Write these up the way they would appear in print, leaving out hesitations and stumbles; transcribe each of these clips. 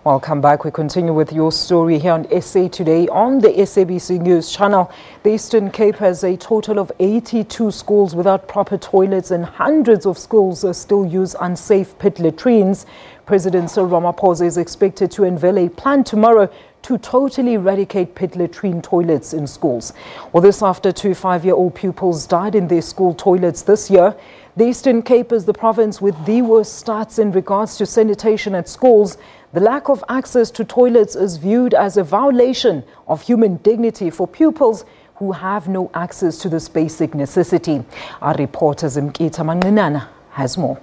Welcome back. We continue with your story here on SA Today on the SABC News channel. The Eastern Cape has a total of 82 schools without proper toilets, and hundreds of schools still use unsafe pit latrines. President Cyril Ramaphosa is expected to unveil a plan tomorrow to totally eradicate pit latrine toilets in schools. Well, this after 2 5-year-old pupils died in their school toilets this year. The Eastern Cape is the province with the worst stats in regards to sanitation at schools. The lack of access to toilets is viewed as a violation of human dignity for pupils who have no access to this basic necessity. Our reporter Zimkhita Manqinana has more.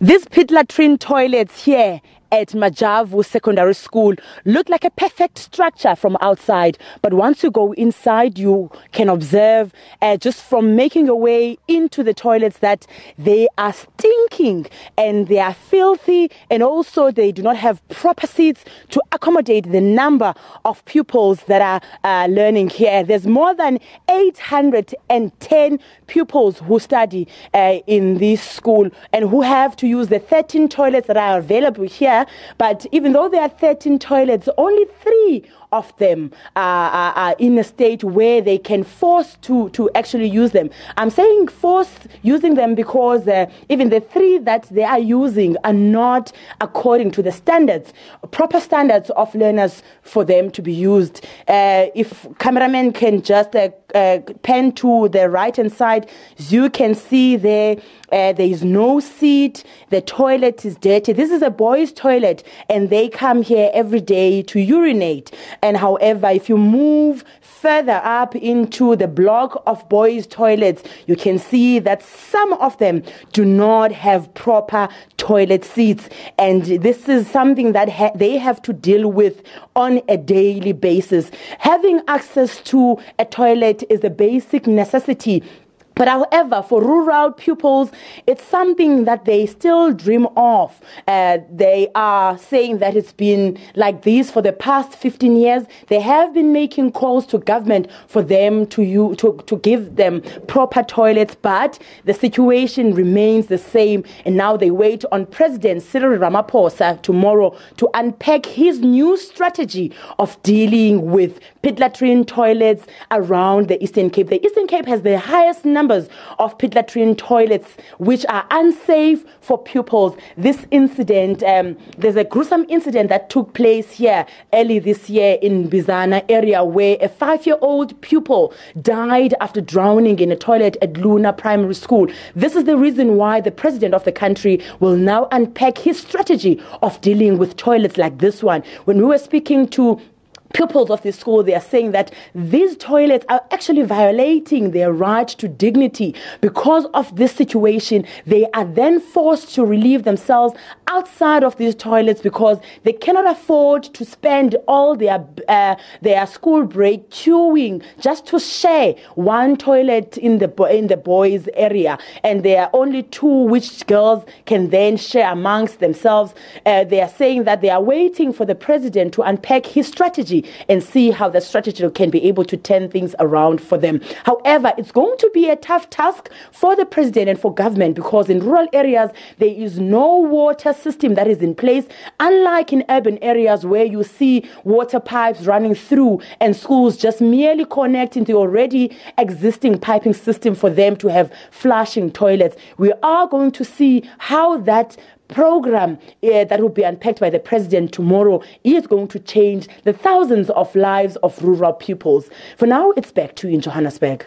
These pit latrine toilets here at Majavu Secondary School look like a perfect structure from outside, but once you go inside, you can observe just from making your way into the toilets that they are stinking and they are filthy, and also they do not have proper seats to accommodate the number of pupils that are learning here. There's more than 810 pupils who study in this school and who have to use the 13 toilets that are available here. But even though there are 13 toilets, only 3 of them are in a state where they can force to actually use them. I'm saying force using them because even the 3 that they are using are not according to the standards, proper standards of learners for them to be used. If cameramen can just pan to the right hand side, you can see there is no seat. The toilet is dirty. This is a boys' toilet, and they come here every day to urinate. And however, if you move further up into the block of boys' toilets, you can see that some of them do not have proper toilet seats. And this is something that they have to deal with on a daily basis. Having access to a toilet is a basic necessity. But however, for rural pupils, it's something that they still dream of. They are saying that it's been like this for the past 15 years. They have been making calls to government for them to give them proper toilets, but the situation remains the same. And now they wait on President Cyril Ramaphosa tomorrow to unpack his new strategy of dealing with pit latrine toilets around the Eastern Cape. The Eastern Cape has the highest numbers of pit latrine toilets which are unsafe for pupils. This incident, there's a gruesome incident that took place here early this year in Bizana area where a 5-year-old pupil died after drowning in a toilet at Luna Primary School. This is the reason why the president of the country will now unpack his strategy of dealing with toilets like this one. When we were speaking to pupils of this school, they are saying that these toilets are actually violating their right to dignity. Because of this situation, they are then forced to relieve themselves outside of these toilets because they cannot afford to spend all their school break queuing just to share one toilet in the boys' area. And there are only 2 which girls can then share amongst themselves. They are saying that they are waiting for the president to unpack his strategy and see how the strategy can be able to turn things around for them. However, it's going to be a tough task for the president and for government because in rural areas, there is no water system that is in place, unlike in urban areas where you see water pipes running through and schools just merely connecting to already existing piping system for them to have flushing toilets. We are going to see how that program that will be unpacked by the president tomorrow is going to change the thousands of lives of rural pupils. For now, it's back to you in Johannesburg.